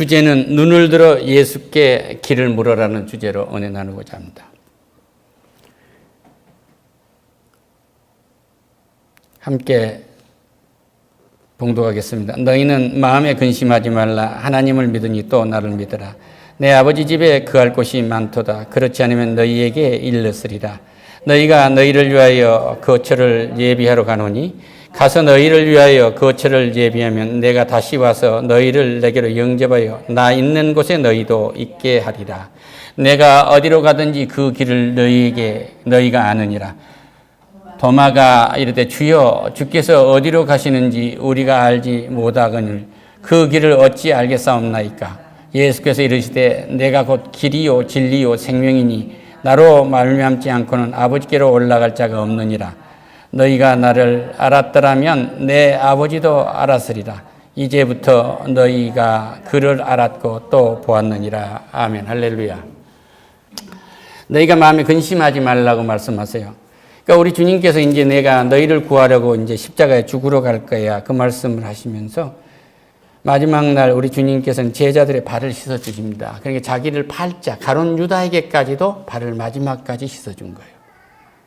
주제는 눈을 들어 예수께 길을 물어라는 주제로 은혜 나누고자 합니다. 함께 봉독하겠습니다. 너희는 마음에 근심하지 말라. 하나님을 믿으니 또 나를 믿으라. 내 아버지 집에 거할 곳이 많도다. 그렇지 않으면 너희에게 일렀으리라. 너희가 너희를 위하여 거처를 예비하러 가노니 가서 너희를 위하여 거처를 예비하면 내가 다시 와서 너희를 내게로 영접하여 나 있는 곳에 너희도 있게 하리라. 내가 어디로 가든지 그 길을 너희가 아느니라. 도마가 이르되 주여 주께서 어디로 가시는지 우리가 알지 못하거늘 그 길을 어찌 알겠사옵나이까. 예수께서 이르시되 내가 곧 길이요 진리요 생명이니 나로 말미암지 않고는 아버지께로 올라갈 자가 없느니라. 너희가 나를 알았더라면 내 아버지도 알았으리라. 이제부터 너희가 그를 알았고 또 보았느니라. 아멘. 할렐루야. 너희가 마음에 근심하지 말라고 말씀하세요. 그러니까 우리 주님께서 이제 내가 너희를 구하려고 이제 십자가에 죽으러 갈 거야. 그 말씀을 하시면서 마지막 날 우리 주님께서는 제자들의 발을 씻어 주십니다. 그러니까 자기를 팔자 가룟 유다에게까지도 발을 마지막까지 씻어 준 거예요.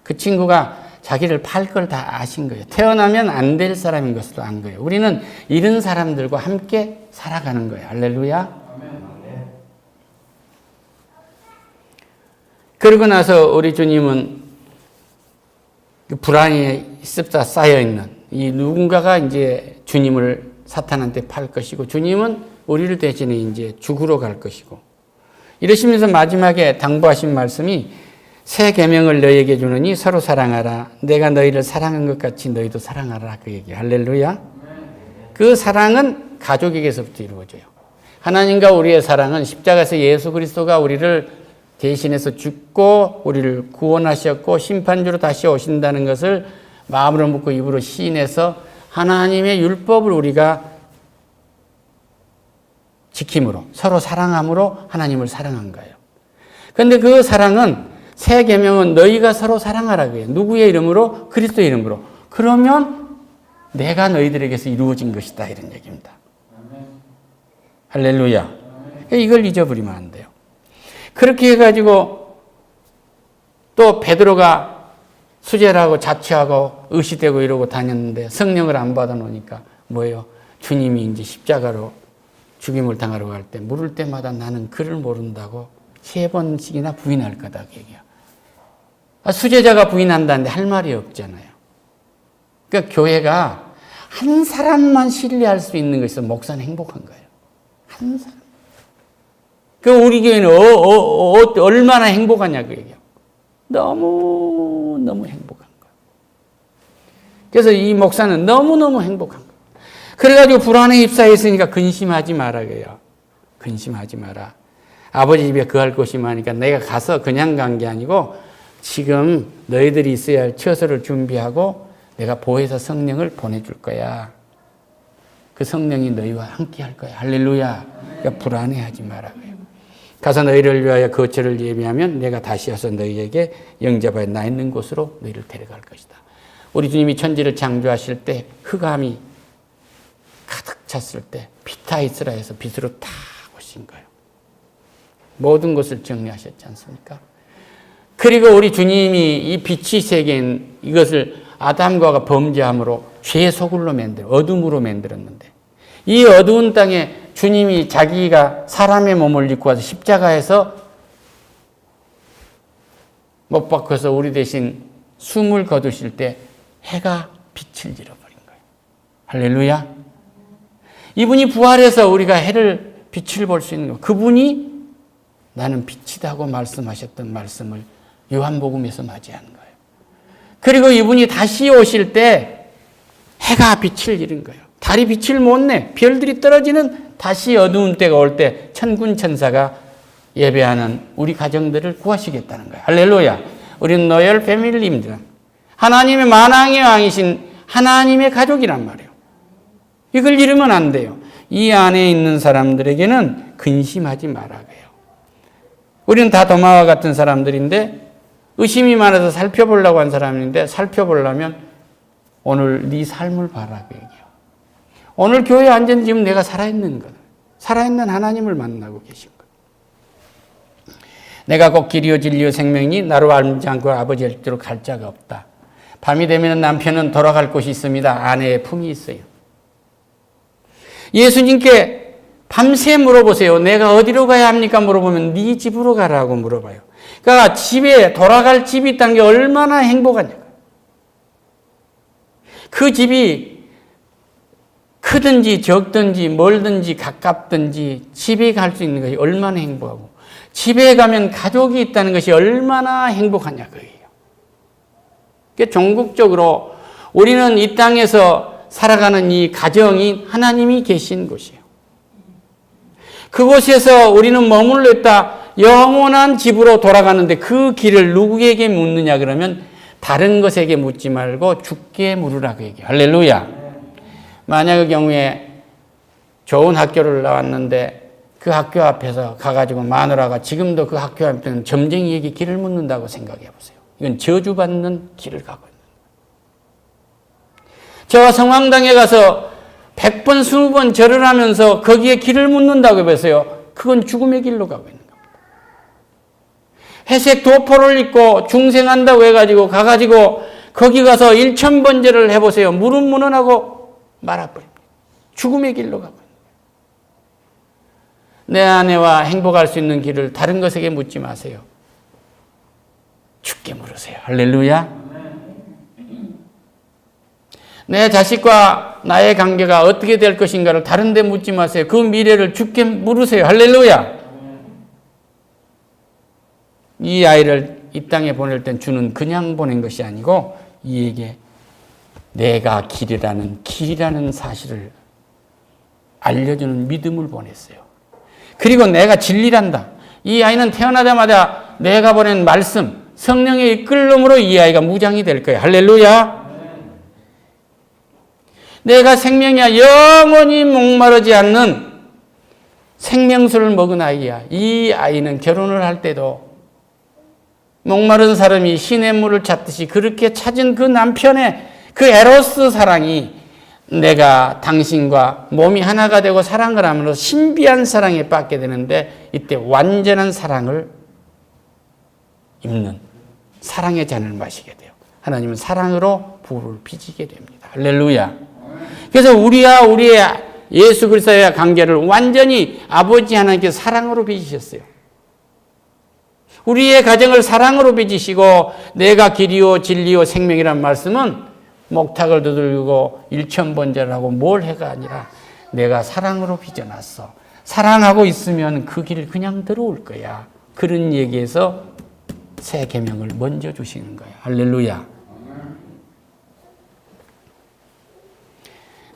그 친구가 자기를 팔 걸 다 아신 거예요. 태어나면 안 될 사람인 것도 안 거예요. 우리는 이런 사람들과 함께 살아가는 거예요. 할렐루야. 그러고 나서 우리 주님은 불안이 습사 쌓여있는 이 누군가가 이제 주님을 사탄한테 팔 것이고 주님은 우리를 대신에 이제 죽으러 갈 것이고 이러시면서 마지막에 당부하신 말씀이 새 계명을 너희에게 주느니 서로 사랑하라. 내가 너희를 사랑한 것 같이 너희도 사랑하라. 그 얘기. 할렐루야. 그 사랑은 가족에게서부터 이루어져요. 하나님과 우리의 사랑은 십자가에서 예수 그리스도가 우리를 대신해서 죽고 우리를 구원하셨고 심판주로 다시 오신다는 것을 마음으로 묻고 입으로 시인해서 하나님의 율법을 우리가 지킴으로 서로 사랑함으로 하나님을 사랑한 거예요. 그런데 그 사랑은 새 계명은 너희가 서로 사랑하라 그래요. 누구의 이름으로? 그리스도의 이름으로. 그러면 내가 너희들에게서 이루어진 것이다 이런 얘기입니다. 할렐루야. 이걸 잊어버리면 안 돼요. 그렇게 해가지고 또 베드로가 수제라고 자취하고 의시되고 이러고 다녔는데 성령을 안 받아놓으니까 뭐예요? 주님이 이제 십자가로 죽임을 당하러 갈 때 물을 때마다 나는 그를 모른다고 3번씩이나 부인할 거다 그 얘기야. 수제자가 부인한다는데 할 말이 없잖아요. 그러니까 교회가 한 사람만 신뢰할 수 있는 것에서 목사는 행복한 거예요. 한 사람. 그 우리 교회는 얼마나 행복하냐 그 얘기야. 너무 행복한 거야. 그래서 이 목사는 너무너무 행복한 거야. 그래가지고 불안에 휩싸여 있으니까 근심하지 마라 그래요. 근심하지 마라. 아버지 집에 거할 곳이 많으니까 내가 가서 그냥 간 게 아니고 지금 너희들이 있어야 할 처소를 준비하고 내가 보혜사 성령을 보내줄 거야. 그 성령이 너희와 함께 할 거야. 할렐루야. 그러니까 불안해하지 마라 그래요. 가서 너희를 위하여 거처를 예비하면 내가 다시 와서 너희에게 영접하여 나 있는 곳으로 너희를 데려갈 것이다. 우리 주님이 천지를 창조하실 때 흑암이 가득 찼을 때 피타이스라에서 빛으로 탁 오신 거예요. 모든 것을 정리하셨지 않습니까? 그리고 우리 주님이 이 빛이 세계인 이것을 아담과 범죄함으로 죄의 소굴로 어둠으로 만들었는데 이 어두운 땅에 주님이 자기가 사람의 몸을 입고 와서 십자가에서 못 박혀서 우리 대신 숨을 거두실 때 해가 빛을 잃어버린 거예요. 할렐루야. 이분이 부활해서 우리가 해를 빛을 볼 수 있는 거예요. 그분이 나는 빛이다고 말씀하셨던 말씀을 요한복음에서 맞이한 거예요. 그리고 이분이 다시 오실 때 해가 빛을 잃은 거예요. 달이 빛을 못 내. 별들이 떨어지는 다시 어두운 때가 올 때 천군 천사가 예배하는 우리 가정들을 구하시겠다는 거예요. 할렐루야. 우리는 로열 패밀리입니다. 하나님의 만왕의 왕이신 하나님의 가족이란 말이에요. 이걸 잃으면 안 돼요. 이 안에 있는 사람들에게는 근심하지 말아야 해요. 우리는 다 도마와 같은 사람들인데 의심이 많아서 살펴보려고 한 사람인데 살펴보려면 오늘 네 삶을 봐라 그 얘기예요. 오늘 교회에 앉은 지금 내가 살아있는 것. 살아있는 하나님을 만나고 계신 거예요. 내가 곧 길이요 진리요 생명이니 나로 알지 않고 아버지를 뵙도록 갈 자가 없다. 밤이 되면 남편은 돌아갈 곳이 있습니다. 아내의 품이 있어요. 예수님께 밤새 물어보세요. 내가 어디로 가야 합니까? 물어보면 네 집으로 가라고 물어봐요. 그러니까 집에 돌아갈 집이 있다는 게 얼마나 행복하냐고. 그 집이 크든지 적든지 멀든지 가깝든지 집에 갈 수 있는 것이 얼마나 행복하고 집에 가면 가족이 있다는 것이 얼마나 행복하냐 그거예요. 그러니까 종국적으로 우리는 이 땅에서 살아가는 이 가정이 하나님이 계신 곳이에요. 그곳에서 우리는 머물러 있다 영원한 집으로 돌아가는데 그 길을 누구에게 묻느냐 그러면 다른 것에게 묻지 말고 주께 물으라고 얘기해요. 할렐루야. 만약의 경우에 좋은 학교를 나왔는데 그 학교 앞에서 가가지고 마누라가 지금도 그 학교 앞에는 점쟁이에게 길을 묻는다고 생각해 보세요. 이건 저주받는 길을 가고 있는 거예요. 저와 성황당에 가서 100번, 20번 절을 하면서 거기에 길을 묻는다고 해보세요. 그건 죽음의 길로 가고 있는 겁니다. 회색 도포를 입고 중생한다고 해가지고 가가지고 거기 가서 1000번 절을 해보세요. 무는무는하고 말아버립니다. 죽음의 길로 가고 있는 거예요. 내 아내와 행복할 수 있는 길을 다른 것에게 묻지 마세요. 주께 물으세요. 할렐루야. 내 자식과 나의 관계가 어떻게 될 것인가를 다른 데 묻지 마세요. 그 미래를 주께 물으세요. 할렐루야. 이 아이를 이 땅에 보낼 땐 주는 그냥 보낸 것이 아니고 이에게 내가 길이라는 사실을 알려주는 믿음을 보냈어요. 그리고 내가 진리란다. 이 아이는 태어나자마자 내가 보낸 말씀, 성령의 이끌림으로 이 아이가 무장이 될 거예요. 할렐루야. 내가 생명이야 영원히 목마르지 않는 생명수를 먹은 아이야. 이 아이는 결혼을 할 때도 목마른 사람이 시냇물을 찾듯이 그렇게 찾은 그 남편의 그 에로스 사랑이 내가 당신과 몸이 하나가 되고 사랑을 하므로 신비한 사랑에 빠지게 되는데 이때 완전한 사랑을 입는 사랑의 잔을 마시게 돼요. 하나님은 사랑으로 부를 빚게 됩니다. 할렐루야. 그래서 우리의 예수 그리스도의 관계를 완전히 아버지 하나님께 사랑으로 빚으셨어요. 우리의 가정을 사랑으로 빚으시고 내가 길이요 진리요 생명이란 말씀은 목탁을 두들기고 1000번제를 하고 뭘 해가 아니라 내가 사랑으로 빚어놨어. 사랑하고 있으면 그 길 그냥 들어올 거야. 그런 얘기에서 새 계명을 먼저 주시는 거예요. 할렐루야.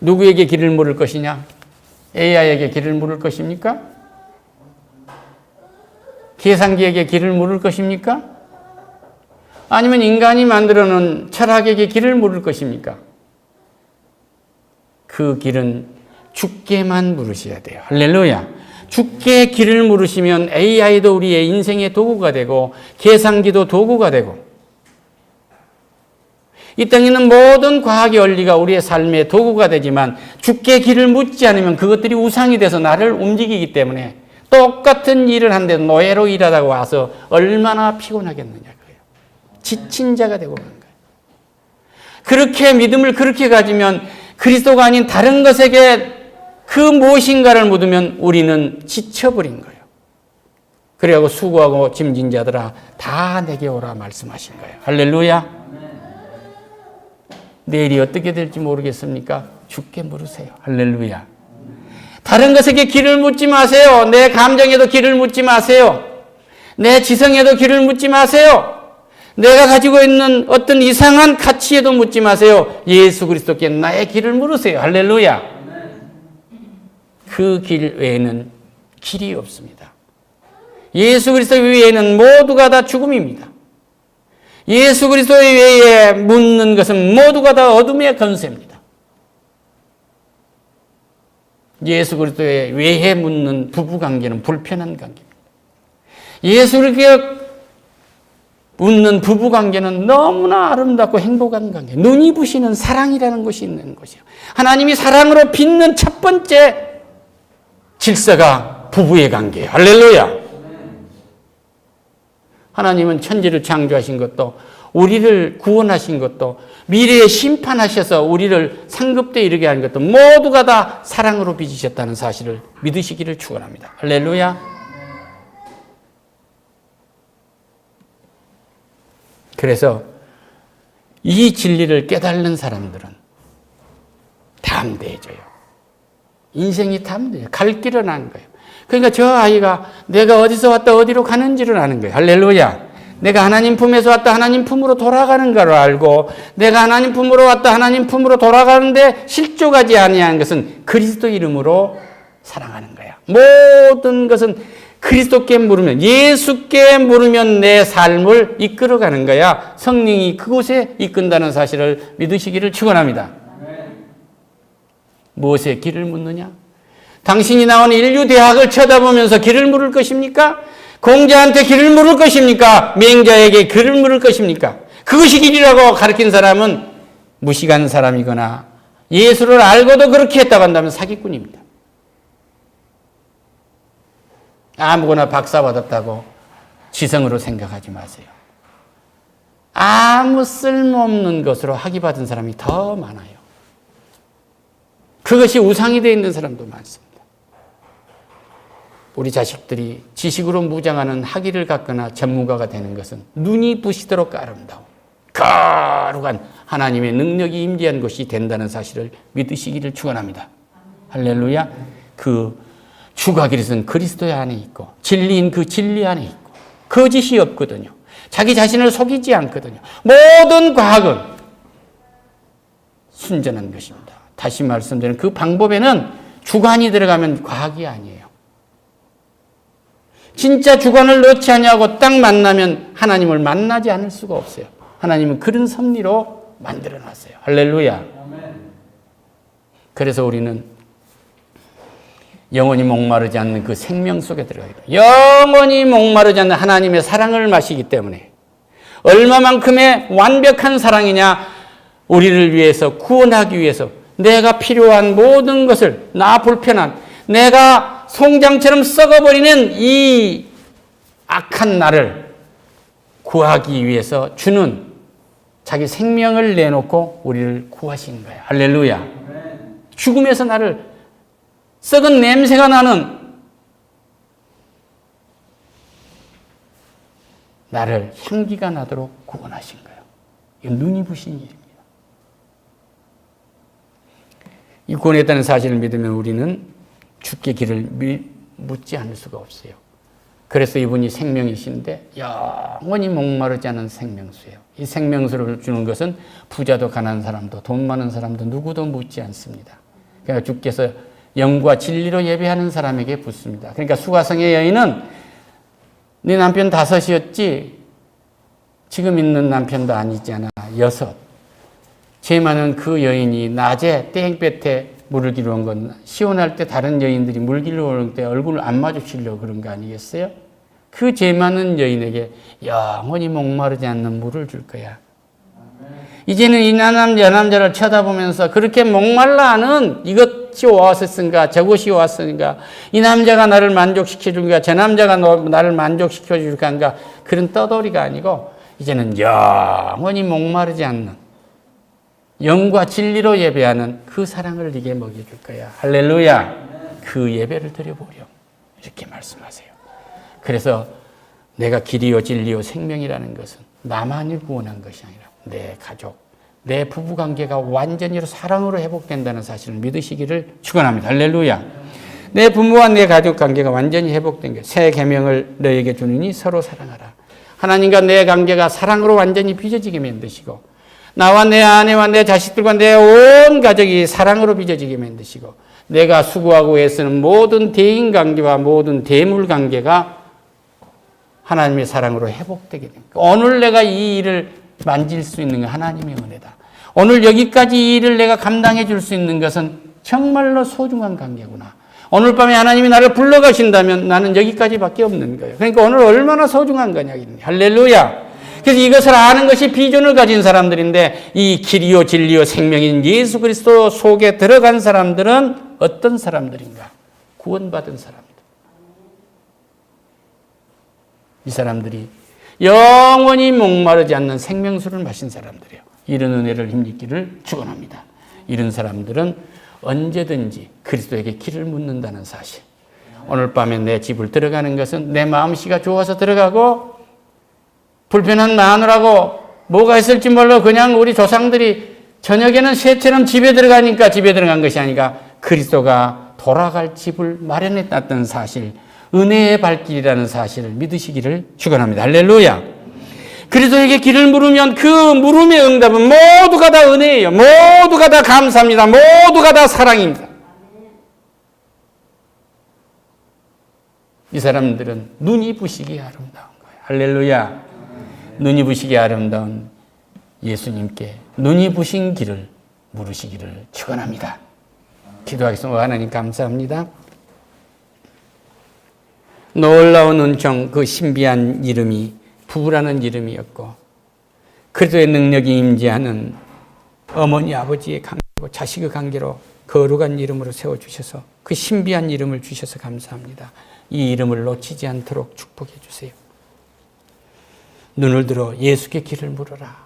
누구에게 길을 물을 것이냐? AI에게 길을 물을 것입니까? 계산기에게 길을 물을 것입니까? 아니면 인간이 만들어 놓은 철학에게 길을 물을 것입니까? 그 길은 주께만 물으셔야 돼요. 할렐루야. 주께 길을 물으시면 AI도 우리의 인생의 도구가 되고 계산기도 도구가 되고 이 땅에 있는 모든 과학의 원리가 우리의 삶의 도구가 되지만 주께 길을 묻지 않으면 그것들이 우상이 돼서 나를 움직이기 때문에 똑같은 일을 하는데 노예로 일하다가 와서 얼마나 피곤하겠느냐 그거예요. 지친 자가 되고 가는 거예요. 그렇게 믿음을 그렇게 가지면 그리스도가 아닌 다른 것에게 그 무엇인가를 묻으면 우리는 지쳐버린 거예요. 그래갖고 수고하고 짐진 자들아 다 내게 오라 말씀하신 거예요. 할렐루야. 내일이 어떻게 될지 모르겠습니까? 주께 물으세요. 할렐루야. 다른 것에게 길을 묻지 마세요. 내 감정에도 길을 묻지 마세요. 내 지성에도 길을 묻지 마세요. 내가 가지고 있는 어떤 이상한 가치에도 묻지 마세요. 예수 그리스도께 나의 길을 물으세요. 할렐루야. 그 길 외에는 길이 없습니다. 예수 그리스도 외에는 모두가 다 죽음입니다. 예수 그리스도 외에 묻는 것은 모두가 다 어둠의 권세입니다. 예수 그리스도 외에 묻는 부부관계는 불편한 관계입니다. 예수 그리스도에 묻는 부부관계는 너무나 아름답고 행복한 관계. 눈이 부시는 사랑이라는 것이 있는 것이요. 하나님이 사랑으로 빚는 첫 번째 질서가 부부의 관계예요. 할렐루야. 하나님은 천지를 창조하신 것도, 우리를 구원하신 것도, 미래에 심판하셔서 우리를 상급대에 이르게 하는 것도 모두가 다 사랑으로 빚으셨다는 사실을 믿으시기를 축원합니다. 할렐루야. 그래서 이 진리를 깨달는 사람들은 담대해져요. 인생이 담대해요. 갈 길은 아는 거예요. 그러니까 저 아이가 내가 어디서 왔다 어디로 가는지를 아는 거예요. 할렐루야. 내가 하나님 품에서 왔다 하나님 품으로 돌아가는 걸 알고, 내가 하나님 품으로 왔다 하나님 품으로 돌아가는데 실족하지 아니한 것은 그리스도 이름으로 사랑하는 거야. 모든 것은 그리스도께 물으면, 예수께 물으면 내 삶을 이끌어가는 거야. 성령이 그곳에 이끈다는 사실을 믿으시기를 축원합니다. 무엇에 길을 묻느냐? 당신이 나온 인류대학을 쳐다보면서 길을 물을 것입니까? 공자한테 길을 물을 것입니까? 맹자에게 길을 물을 것입니까? 그것이 길이라고 가르친 사람은 무식한 사람이거나 예수를 알고도 그렇게 했다고 한다면 사기꾼입니다. 아무거나 박사 받았다고 지성으로 생각하지 마세요. 아무 쓸모없는 것으로 학위 받은 사람이 더 많아요. 그것이 우상이 되어 있는 사람도 많습니다. 우리 자식들이 지식으로 무장하는 학위를 갖거나 전문가가 되는 것은 눈이 부시도록 아름다운 거룩한 하나님의 능력이 임재한 것이 된다는 사실을 믿으시기를 축원합니다. 할렐루야. 그 주가 그리스도는 그리스도 안에 있고 진리인 그 진리 안에 있고 거짓이 없거든요. 자기 자신을 속이지 않거든요. 모든 과학은 순전한 것입니다. 다시 말씀드리는 그 방법에는 주관이 들어가면 과학이 아니에요. 진짜 주관을 넣지 않냐고 딱 만나면 하나님을 만나지 않을 수가 없어요. 하나님은 그런 섭리로 만들어놨어요. 할렐루야. 그래서 우리는 영원히 목마르지 않는 그 생명 속에 들어가요. 영원히 목마르지 않는 하나님의 사랑을 마시기 때문에 얼마만큼의 완벽한 사랑이냐, 우리를 위해서 구원하기 위해서 내가 필요한 모든 것을, 나 불편한, 내가 송장처럼 썩어버리는 이 악한 나를 구하기 위해서 주는 자기 생명을 내놓고 우리를 구하시는 거예요. 할렐루야. 죽음에서 나를, 썩은 냄새가 나는 나를 향기가 나도록 구원하신 거예요. 이건 눈이 부신 일입니다. 이 구원했다는 사실을 믿으면 우리는 주께 길을 묻지 않을 수가 없어요. 그래서 이분이 생명이신데 영원히 목마르지 않은 생명수예요. 이 생명수를 주는 것은 부자도 가난한 사람도 돈 많은 사람도 누구도 묻지 않습니다. 그러니까 주께서 영과 진리로 예배하는 사람에게 붓습니다. 그러니까 수가성의 여인은 네 남편 5이었지 지금 있는 남편도 아니잖아. 6. 죄 많은 그 여인이 낮에 땡볕에 물을 기르러 온 건 시원할 때 다른 여인들이 물 기르러 올 때 얼굴을 안 마주치려고 그런 거 아니겠어요? 그 죄 많은 여인에게 영원히 목마르지 않는 물을 줄 거야. 이제는 이 남자를 쳐다보면서 그렇게 목말라 하는 이것이 왔었는가 저것이 왔으니까 이 남자가 나를 만족시켜 줄까 저 남자가 나를 만족시켜 줄까 그런 떠돌이가 아니고 이제는 영원히 목마르지 않는 영과 진리로 예배하는 그 사랑을 네게 먹여줄 거야. 할렐루야. 그 예배를 드려보렴. 이렇게 말씀하세요. 그래서 내가 길이요 진리요 생명이라는 것은 나만을 구원한 것이 아니라 내 가족, 내 부부관계가 완전히 사랑으로 회복된다는 사실을 믿으시기를 축원합니다. 할렐루야. 내 부모와 내 가족관계가 완전히 회복된 게 새 계명을 너에게 주느니 서로 사랑하라. 하나님과 내 관계가 사랑으로 완전히 빚어지게 만드시고 나와 내 아내와 내 자식들과 내 온 가족이 사랑으로 빚어지게 만드시고 내가 수고하고 애쓰는 모든 대인관계와 모든 대물관계가 하나님의 사랑으로 회복되게 됩니다. 오늘 내가 이 일을 만질 수 있는 건 하나님의 은혜다. 오늘 여기까지 이 일을 내가 감당해 줄 수 있는 것은 정말로 소중한 관계구나. 오늘 밤에 하나님이 나를 불러가신다면 나는 여기까지밖에 없는 거예요. 그러니까 오늘 얼마나 소중한 거냐. 할렐루야. 그래서 이것을 아는 것이 비전을 가진 사람들인데 이 길이요 진리요 생명인 예수 그리스도 속에 들어간 사람들은 어떤 사람들인가? 구원받은 사람이다. 이 사람들이 영원히 목마르지 않는 생명수를 마신 사람들이에요. 이런 은혜를 힘입기를 축원합니다. 이런 사람들은 언제든지 그리스도에게 길을 묻는다는 사실. 오늘 밤에 내 집을 들어가는 것은 내 마음씨가 좋아서 들어가고 불편한 마누라고 뭐가 있을지 몰라 그냥 우리 조상들이 저녁에는 새처럼 집에 들어가니까 집에 들어간 것이 아니라 그리스도가 돌아갈 집을 마련했다는 사실, 은혜의 발길이라는 사실을 믿으시기를 축원합니다. 할렐루야. 그리스도에게 길을 물으면 그 물음의 응답은 모두가 다 은혜예요. 모두가 다 감사합니다. 모두가 다 사랑입니다. 이 사람들은 눈이 부시기에 아름다운 거예요. 할렐루야. 눈이 부시기에 아름다운 예수님께 눈이 부신 길을 물으시기를 축원합니다. 기도하겠습니다. 하나님 감사합니다. 놀라운 은총, 그 신비한 이름이 부부라는 이름이었고 그리스도의 능력이 임재하는 어머니 아버지의 관계고 자식의 관계로 거룩한 이름으로 세워주셔서 그 신비한 이름을 주셔서 감사합니다. 이 이름을 놓치지 않도록 축복해 주세요. 눈을 들어 예수께 길을 물어라.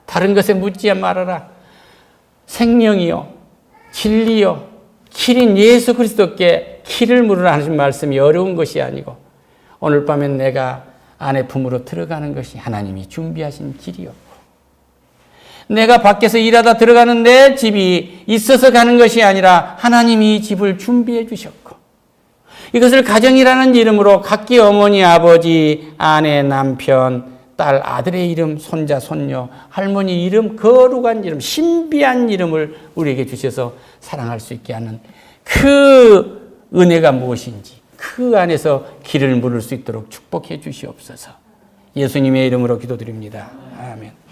다른 것에 묻지 말아라. 생명이요 진리요 길인 예수 그리스도께 길을 물으라 하신 말씀이 어려운 것이 아니고 오늘 밤엔 내가 아내 품으로 들어가는 것이 하나님이 준비하신 길이었고 내가 밖에서 일하다 들어가는 내 집이 있어서 가는 것이 아니라 하나님이 이 집을 준비해 주셨고 이것을 가정이라는 이름으로 각기 어머니, 아버지, 아내, 남편, 딸, 아들의 이름, 손자, 손녀, 할머니 이름, 거룩한 이름, 신비한 이름을 우리에게 주셔서 사랑할 수 있게 하는 그 은혜가 무엇인지 그 안에서 길을 물을 수 있도록 축복해 주시옵소서. 예수님의 이름으로 기도드립니다. 아멘.